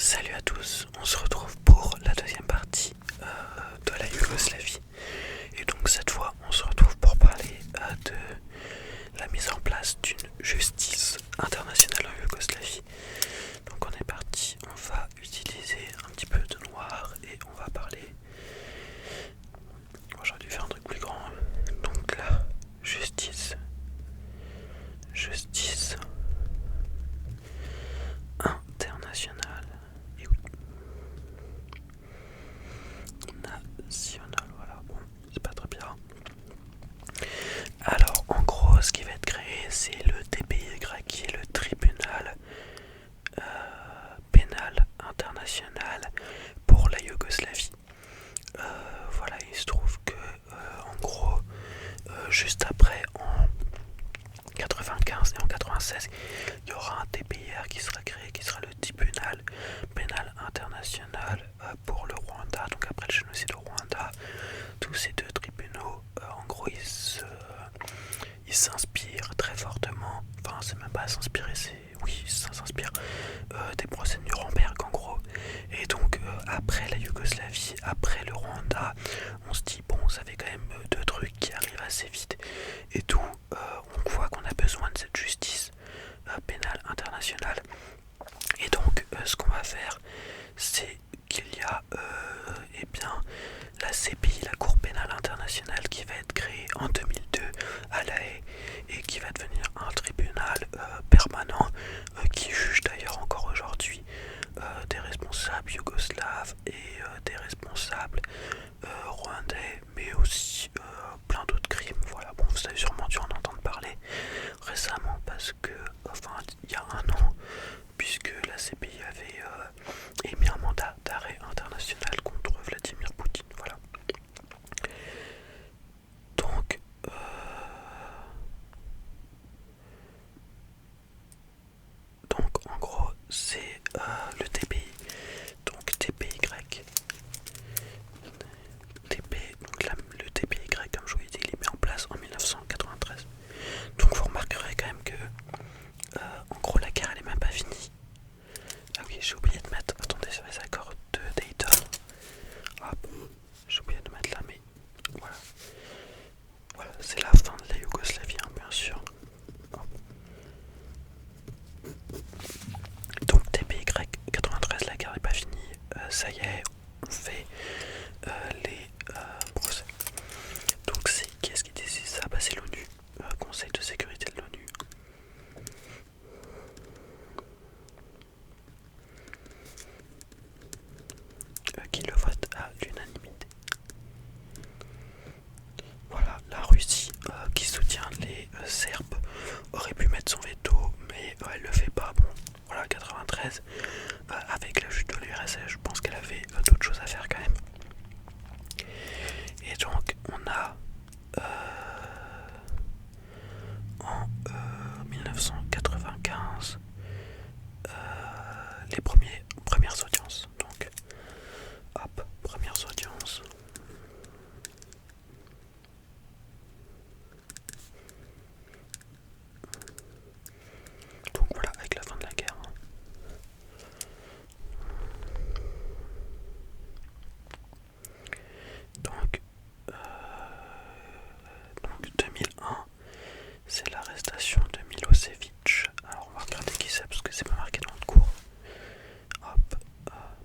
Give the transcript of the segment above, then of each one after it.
Salut à tous, on se retrouve pour la deuxième partie de la Yougoslavie. Et donc cette fois on se retrouve pour parler de la mise en place d'une justice internationale en Yougoslavie. Donc on est parti, on va utiliser un petit peu de noir et on va parler. J'aurais dû faire un truc plus grand. Donc la justice internationale. Et oui. National, voilà, bon, c'est pas très bien. Alors, en gros, ce qui va être créé, c'est le TPY, qui est le tribunal pénal international pour la Yougoslavie. Voilà, il se trouve que, en gros, juste après, en 95 et en 96, il y aura un TPIR qui sera créé, qui sera le tribunal pénal international pour le Rwanda. Donc après le génocide au Rwanda, tous ces deux tribunaux, en gros, ils s'inspirent très fortement. Enfin, c'est même pas à s'inspirer, ça s'inspire des procès de Nuremberg en gros. Et donc après la Yougoslavie, après le Rwanda, on se dit bon, ça fait quand même deux trucs qui arrivent assez vite et tout. On voit qu'on a besoin de cette justice pénale internationale. Et donc ce qu'on va faire, c'est qu'il y a eh bien, la CPI, la Cour pénale internationale, qui va être créée en 2002 à La Haye et qui va devenir un tribunal permanent qui juge d'ailleurs encore aujourd'hui des responsables yougoslaves et des responsables rwandais, mais aussi plein d'autres crimes. Voilà, bon, vous avez sûrement dû en entendre parler récemment parce que, enfin, il y a un an, puisque la CPI avait émis un mandat d'arrêt international contre Vladimir Poutine. Voilà. Donc, en gros, c'est le TPI. Donc, TPY. Le TPY, comme je vous l'ai dit, il est mis en place en 1993. Donc, vous remarquerez quand même que, en gros, la guerre, elle est même pas finie. Ah oui, j'ai oublié de mettre. Attendez, c'est les accords de Dayton. Hop, j'ai oublié de mettre là, mais voilà. Voilà, c'est la fin de la Yougoslavie, hein, bien sûr. Hop. Donc TPY 93, la guerre n'est pas finie. Ça y est, on fait les procès. Donc c'est qui est-ce qui décide ça? Bah, c'est l'ONU, Conseil de sécurité de l'ONU. Qui le vote à l'unanimité. Voilà, la Russie qui soutient les Serbes aurait pu mettre son veto, mais elle le fait pas. Bon, voilà, 93, avec la chute de l'URSS, je pense qu'elle avait d'autres choses à faire quand même. Et donc, on a en 1995 les premières audiences. Donc, hop, premières audiences. Donc voilà, avec la fin de la guerre. Donc 2001, c'est l'arrestation de Milosevic. Alors on va regarder qui c'est parce que c'est pas marqué dans le cours. Hop,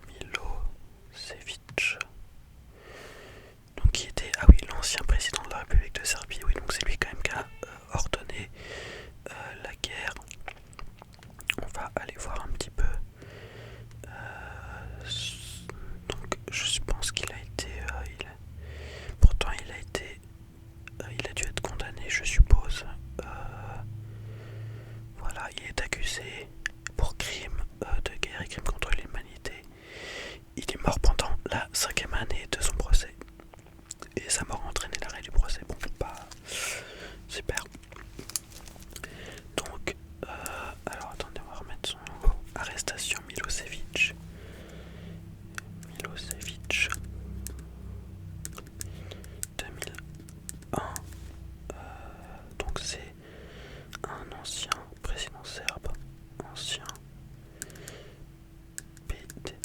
Milosevic. Donc qui était, ah oui, l'ancien président de la République de Serbie. Oui, donc c'est lui quand même qui a ordonné la guerre. On va aller voir un petit peu. Donc je pense qu'il a été, pourtant il a été, il a dû être condamné, je suppose. Voilà, il est accusé pour crime de guerre et crime contre l'humanité. Il est mort pendant la 5e année de son procès. Et sa mort a entraîné l'arrêt du procès. Bon, pas super. Donc, alors attendez, on va remettre son logo. Arrestation Milosevic. Milosevic. 2001. Donc c'est un ancien président serbe. Ancien PD.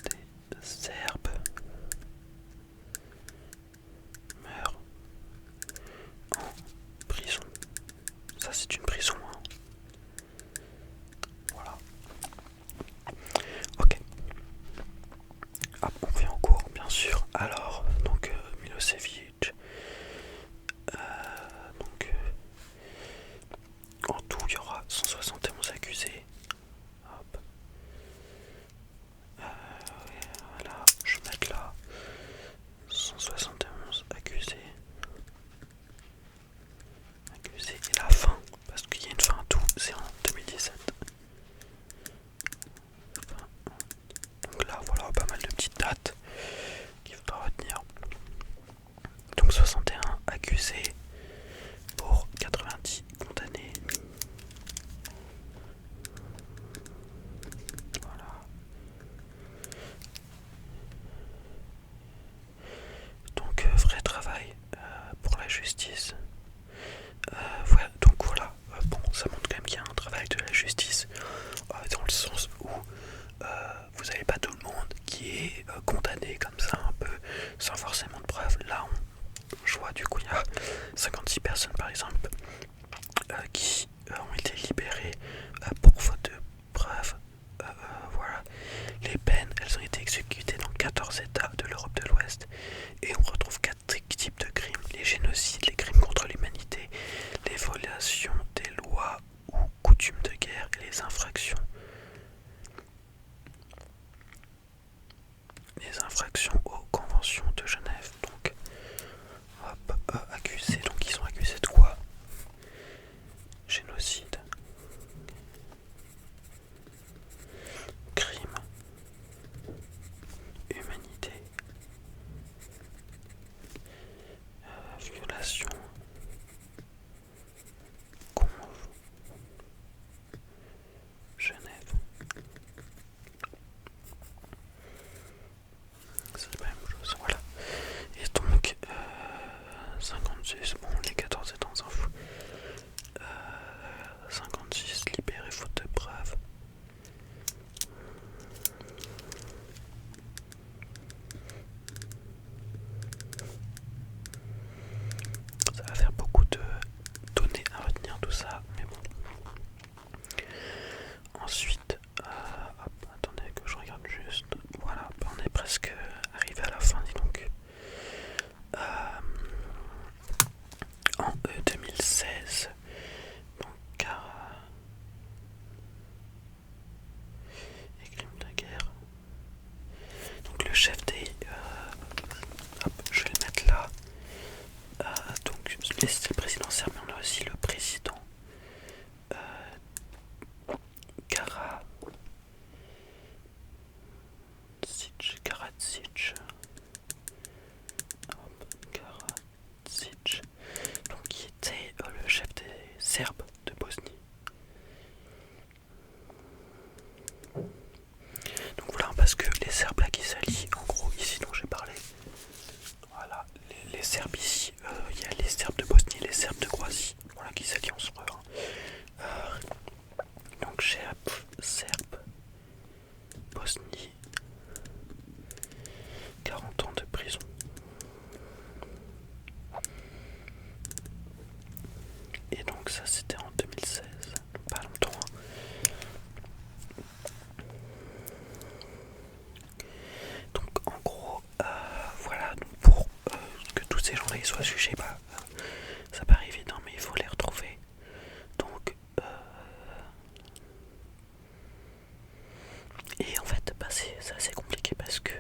14 États de l'Europe de l'Ouest. Et on retrouve 4 types de crimes: les génocides, les crimes contre l'humanité, les violations des lois ou coutumes de guerre et les infractions aux conventions de Genève. Donc, accusés. Donc, ils sont accusés de quoi? Génocide, crime, humanité, violation, convention, Genève. C'est la même chose, voilà. Et donc, 56, bon, les 14 états, on s'en fout. 56, libéré faute de preuves. Ça va faire beaucoup de données à retenir, tout ça, mais bon. Ensuite, attendez que je regarde juste. Voilà, on est presque arrivé à la fin, dis donc. En 2016, donc les crimes de guerre. Donc le chef des, je vais le mettre là. Donc c'est le président serbe, mais on a aussi le président Karadzic. Donc qui était le chef des Serbes de Bosnie. Donc voilà, parce que les Serbes là qui s'allient, en gros ici dont j'ai parlé, voilà, les Serbes ici, il y a les Serbes de Bosnie et les Serbes de Croatie, voilà, qui s'allient en soi. Donc Serbe, Bosnie, 40 ans de prison. Et donc ça c'était en 2016, pas longtemps. Donc en gros, voilà, donc pour que tous ces gens-là soient jugés, ça paraît évident, mais il faut les retrouver. Donc et en fait c'est assez compliqué parce que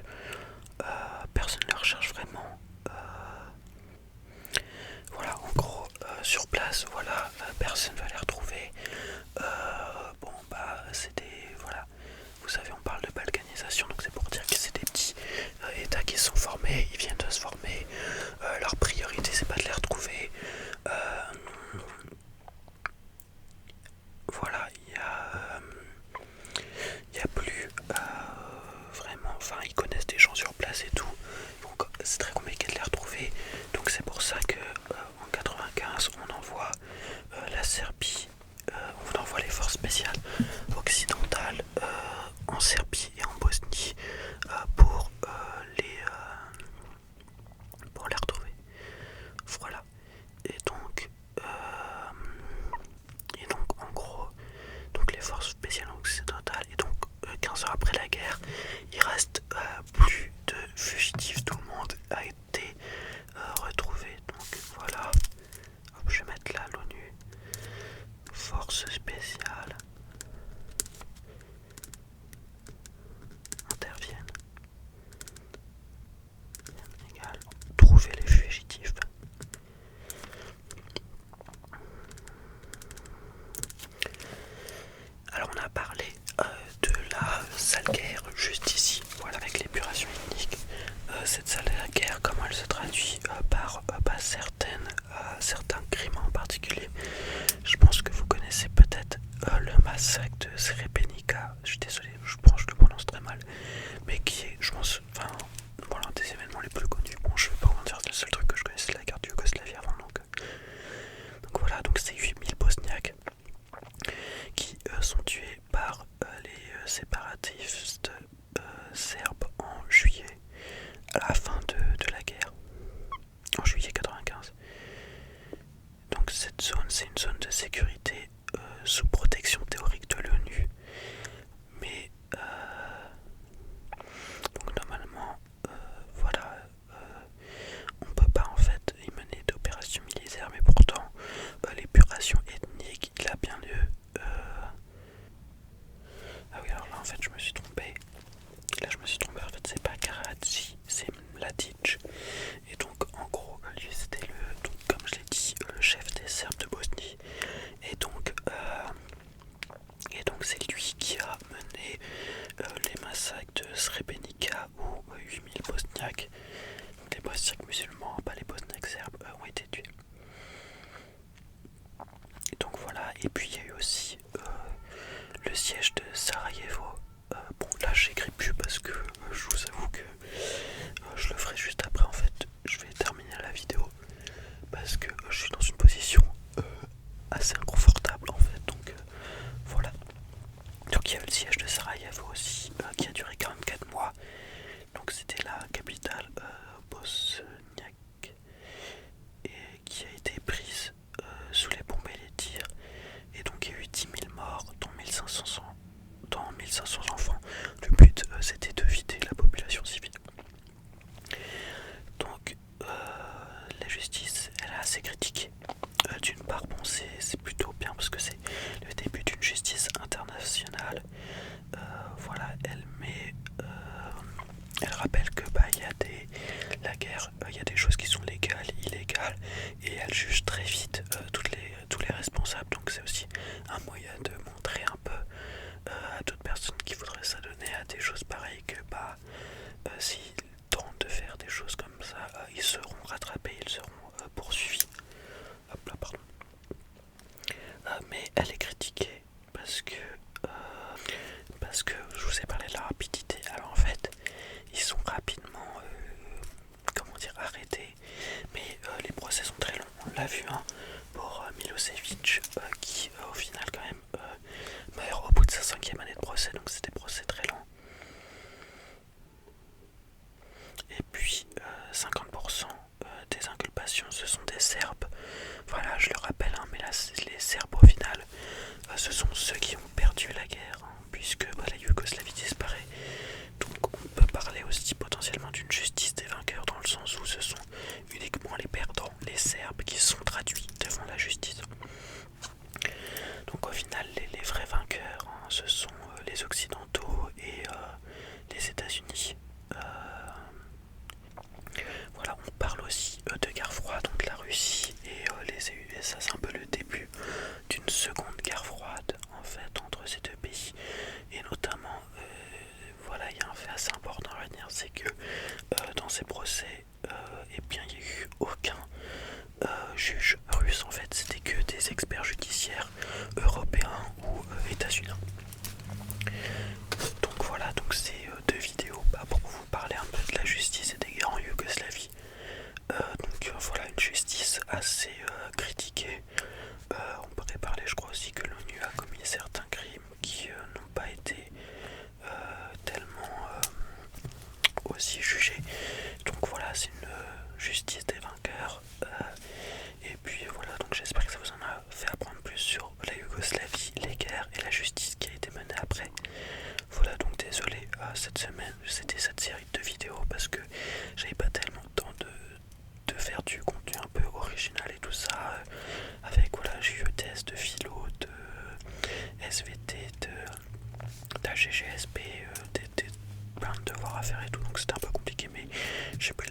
personne ne les recherche vraiment. Voilà, en gros, sur place, voilà, personne ne va les retrouver. C'était, voilà, vous savez, on parle de balkanisation, donc c'est pour dire que c'est des petits États qui se sont formés, ils viennent de se former. Leur priorité, c'est pas de les retrouver. Voilà, il y a plus vraiment, enfin, ils connaissent des gens sur place et tout, donc c'est très compliqué de les retrouver. Donc c'est pour ça que en 95, on envoie la Serbie, on envoie les forces spéciales occidentales en Serbie et en Bosnie pour les retrouver. Voilà. Et donc en gros, donc les forces spéciales occidentales, et donc 15 ans après la guerre, il reste plus de fugitifs, tout le monde a été retrouvé. Donc voilà, hop, je vais mettre là l'ONU, forces spéciales interviennent, égal, trouver les fugitifs. Alors on a parlé de la sale guerre juste ici, voilà, avec l'épuration ethnique. Cette sale guerre, comment elle se traduit par certains crimes en particulier. Je pense que vous connaissez peut-être le massacre de Srebrenica. Je suis désolé, je pense que je le prononce très mal, mais qui est, je pense, enfin, l'un des événements les plus connus. Bon, je vais pas vous dire, le seul truc que je connais c'est la guerre de Yougoslavie avant, donc voilà, donc c'est 8000 Bosniaques qui sont tués par les séparatistes serbes en juillet, à la fin de la guerre, en juillet 95. Donc cette zone, c'est une zone de sécurité sous protection théorique de l'ONU, mais donc normalement Srebrenica où 8000 Bosniaques, donc les Bosniaques musulmans, pas les Bosniaques serbes, ont été tués. Donc voilà, et puis il y a eu aussi le siège de Sarajevo. Bon là j'écris plus parce que je vous avoue que je le ferai juste après en fait. Je vais terminer la vidéo parce que je suis dans une position assez inconfortable en fait, donc voilà. Donc il y a eu le siège de Sarajevo aussi qui a duré 44 mois. Donc c'était la capitale bosniaque et qui a été prise sous les bombes et les tirs. Et donc il y a eu 10 000 morts, dont 1500 enfants. Le but c'était de vider la population civile. Donc la justice elle est assez critiquée. D'une part bon c'est plutôt bien parce que c'est le début d'une justice internationale. Voilà, elle rappelle que la guerre, il y a des choses qui sont légales, illégales, et elle juge très vite tous les responsables. Donc c'est aussi un moyen de montrer un peu à d'autres personnes qui voudraient s'adonner à des choses pareilles que s'ils tentent de faire des choses comme ça, ils seront rattrapés, ils seront poursuivis. Hop là, pardon. Mais elle est critiquée parce que je vous ai parlé de la rapidité. Alors en fait, ils sont rapidement arrêtés, mais les procès sont très longs. On l'a vu pour Milosevic qui au final quand même meurt au bout de sa 5e année de procès, donc c'est des procès très longs. Et puis 50% des inculpations ce sont des Serbes. Voilà, je le rappelle, mais là les Serbes au final ce sont ceux qui ont perdu la guerre, puisque la Yougoslavie disparaît. Donc on peut parler aussi potentiellement d'une justice des vainqueurs dans le sens où ce sont uniquement les perdants, les Serbes, qui sont traduits devant la justice. Donc au final les vrais vainqueurs ce sont les Occidentaux et les États-Unis. Voilà, on parle aussi de guerre froide entre la Russie et les USA. C'est un peu le début d'une seconde guerre froide en fait entre ces deux pays, et notamment voilà, il y a un fait assez important à retenir, c'est que dans ces procès eh bien il n'y a eu aucun juge russe. En fait c'était que des experts judiciaires européens ou états-uniens. Donc voilà, donc ces deux vidéos pour vous parler un peu de la justice et des guerres en Yougoslavie. Donc voilà, une justice assez critiquée. On pourrait parler, je crois aussi que l'ONU a commis certains crimes qui n'ont pas été tellement aussi jugés. Donc voilà, c'est une justice des vainqueurs. Et puis voilà, donc j'espère que ça vous en a fait apprendre plus sur la Yougoslavie, les guerres et la justice qui a été menée après. Voilà, donc désolé, cette semaine c'était cette série de vidéos parce que j'avais pas tellement de temps de faire du contenu un peu original et tout ça, avec voilà, j'ai eu des tests de philo, de SVT, d'AGGSP, plein de devoirs à faire et tout, donc c'était un peu compliqué, mais j'ai pris